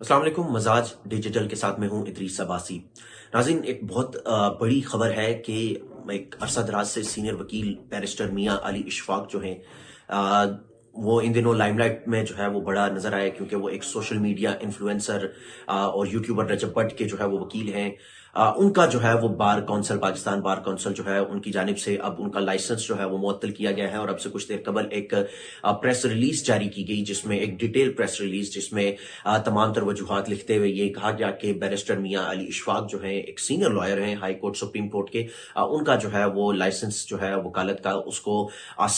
अस्सलाम वालेकुम। मजाज डिजिटल के साथ में हूं इदरीस अब्बासी। नाज़रीन, एक बहुत बड़ी खबर है कि एक अरसा दराज से सीनियर वकील बैरिस्टर मियां अली इशफाक जो हैं, अ, वो इन दिनों लाइमलाइट में जो है वो बड़ा नजर आया, क्योंकि वो एक सोशल मीडिया इन्फ्लुएंसर और यूट्यूबर रजब भट्ट के जो है वो वकील हैं। उनका जो है वो bar council, Pakistan bar council जो है उनकी जानिब से अब उनका लाइसेंस जो है वो मुअत्तल किया गया है। और अब से कुछ देर कबल एक प्रेस रिलीज जारी की गई, जिसमें एक डिटेल प्रेस रिलीज, जिसमें तमाम तर वजूहात लिखते हुए ये कहा गया कि बैरिस्टर मियां अली इशफाक जो है एक सीनियर लॉयर हैं हाई कोर्ट सुप्रीम कोर्ट के, उनका जो है वो लाइसेंस जो है वकालत का उसको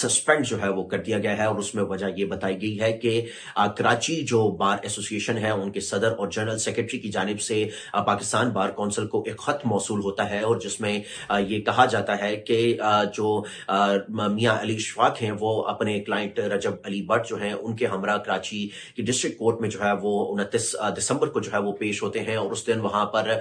सस्पेंड जो है वो कर दिया गया है। और उसमें वजह ये बताई गई है कि कराची जो बार एसोसिएशन है उनके सदर और जनरल सेक्रेटरी की जानिब से पाकिस्तान बार कौंसिल को एक खत मौसूल होता है, और जिसमें ये कहा जाता है कि जो मियां अली इशफाक हैं वो अपने क्लाइंट रजब अली भट्ट जो हैं उनके हमरा कराची की डिस्ट्रिक्ट कोर्ट में जो है वो 29 दिसंबर को जो है वो पेश होते हैं। और उस दिन वहां पर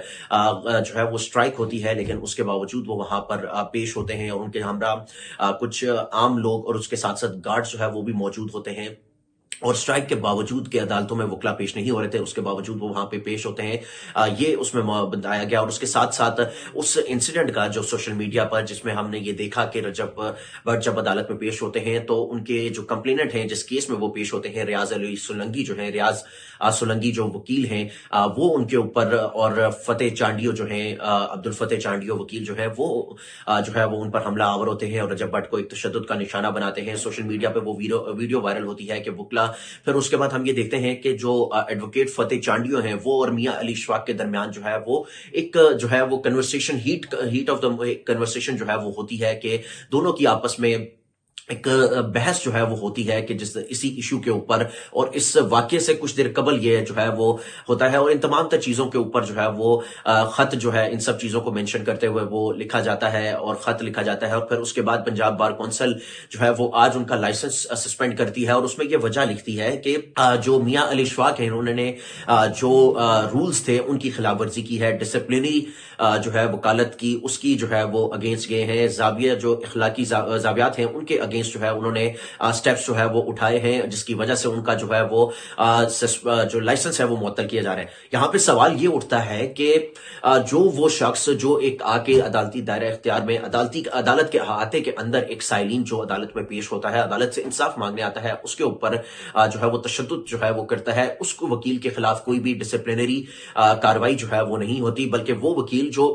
जो है वो स्ट्राइक होती है, लेकिन उसके बावजूद वो वहां पर पेश होते हैं, और उनके हमरा कुछ आम लोग और उसके साथ साथ गार्ड जो है वो भी मौजूद होते हैं। और स्ट्राइक के बावजूद कि अदालतों में वकला पेश नहीं हो रहे थे, उसके बावजूद वो वहां पे पेश होते हैं, ये उसमें बताया गया। और उसके साथ साथ उस इंसिडेंट का जो सोशल मीडिया पर, जिसमें हमने ये देखा कि रजब भट्ट जब अदालत में पेश होते हैं तो उनके जो कंप्लेनेंट हैं जिस केस में वो पेश होते हैं, रियाज अली सोलंकी जो है, रियाज सोलंकी जो वकील हैं, वो उनके ऊपर, और फतेह चांडियो जो है, अब्दुल फतेह चांडियो वकील जो है वो जो है वो उन पर हमला आवर होते हैं और रजब भट्ट को एक तशद्दुद का निशाना बनाते हैं। सोशल मीडिया पे वो वीडियो वायरल होती है कि वकला, फिर उसके बाद हम ये देखते हैं कि जो एडवोकेट फतेह चांडियो हैं वो और मियां अली इशफाक के दरमियान जो है वो एक जो है वो conversation, heat of the conversation जो है वो होती है, कि दोनों की आपस में एक बहस जो है वो होती है कि जिस इसी इशू के ऊपर, और इस वाक्य से कुछ देर कबल ये जो है वो होता है, और इन तमाम तर चीजों के ऊपर जो है वो खत जो है इन सब चीजों को मेंशन करते हुए वो लिखा जाता है और खत लिखा जाता है। और फिर उसके बाद पंजाब बार कौंसिल जो है वो आज उनका लाइसेंस सस्पेंड करती है, और उसमें ये वजह लिखती है कि जो मियां अली इशफाक हैं उन्होंने जो रूल्स थे उनकी खिलाफ वर्जी की है, डिसिप्लिनरी जो है वकालत की उसकी जो है वो अगेंस्ट गए हैं, जाविया जो इखलाकी जावियात हैं उनके अगेंस्ट जो है उन्होंने स्टेप्स जो है वो उठाए हैं, जिसकी वजह से उनका जो है वो जो लाइसेंस है वो मुअत्तल किया जा रहा है। यहां पे सवाल ये उठता है कि जो वो शख्स जो एक आके अदालती दायरा इख्तियार में अदालत के अहाते के अंदर एक साइलिन जो अदालत में पेश होता है, अदालत से इंसाफ मांगने आता है, उसके ऊपर जो है वो तशद्दुद जो है वो करता है, उसको वकील के खिलाफ कोई भी डिसिप्लिनरी कार्रवाई जो है वो नहीं होती, बल्कि वो वकील जो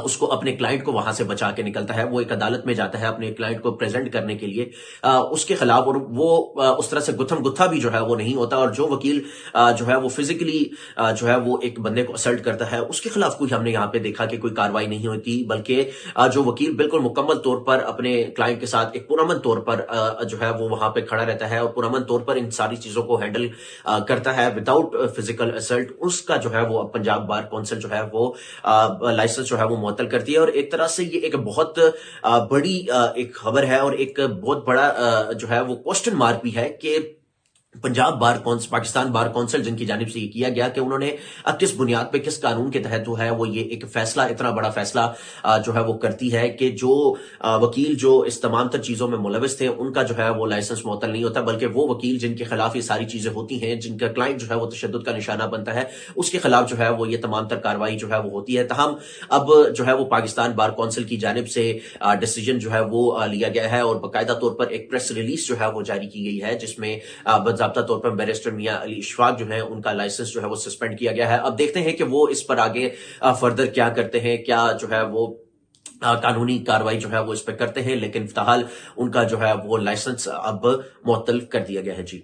उसको अपने क्लाइंट को वहां से बचा के निकलता है, वो एक अदालत में जाता है अपने क्लाइंट को प्रेजेंट करने के लिए उसके खिलाफ, और वो उस तरह से गुत्थम गुत्था भी जो है वो नहीं होता। और जो वकील जो है वो फिजिकली जो है वो एक बंदे को असल्ट करता है, उसके खिलाफ कोई हमने यहाँ पे देखा कि कोई कार्रवाई नहीं होती, बल्कि जो वकील बिल्कुल मुकम्मल तौर पर अपने क्लाइंट के साथ एक पुरअमन तौर पर जो है वो वहां पे खड़ा रहता है, और पुरअमन तौर पर इन सारी चीजों को हैंडल करता है विदाउट फिजिकल असल्ट। उसका जो है वो पंजाब बार कौंसिल जो है वो लाइसेंस जो है वो मुअत्तल करती है। और एक तरह से ये एक बहुत बड़ी एक खबर है, और एक बहुत बड़ा जो है वो क्वेश्चन मार्क भी है कि Punjab bar council, Pakistan bar council जिनकी जानिब से ये किया गया कि उन्होंने किस बुनियाद पे, किस कानून के तहत जो है वो ये एक फैसला, इतना बड़ा फैसला जो है वो करती है कि जो वकील जो इस तमाम तर चीजों में मुलविस थे उनका जो है वो लाइसेंस मुअत्तल नहीं होता, बल्कि वो वकील जिनके खिलाफ ये सारी चीजें होती हैं, जिनका क्लाइंट जो है वो तशद्दुद का निशाना बनता है, उसके खिलाफ जो है वो ये तमाम तर कार्रवाई जो है वो होती है। तहम अब जो है वो पाकिस्तान बार कौंसिल की जानिब से डिसीजन जो है वो लिया गया है, और बाकायदा तौर पर एक प्रेस रिलीज जो है वो जारी की गई है, जिसमें बाकायदा तौर पर बैरिस्टर मियां अली इशफाक जो है उनका लाइसेंस जो है वो सस्पेंड किया गया है। अब देखते हैं कि वो इस पर आगे फर्दर क्या करते हैं, क्या जो है वो कानूनी कार्रवाई जो है वो इस पर करते हैं, लेकिन फिलहाल उनका जो है वो लाइसेंस अब मुअत्तल कर दिया गया है। जी।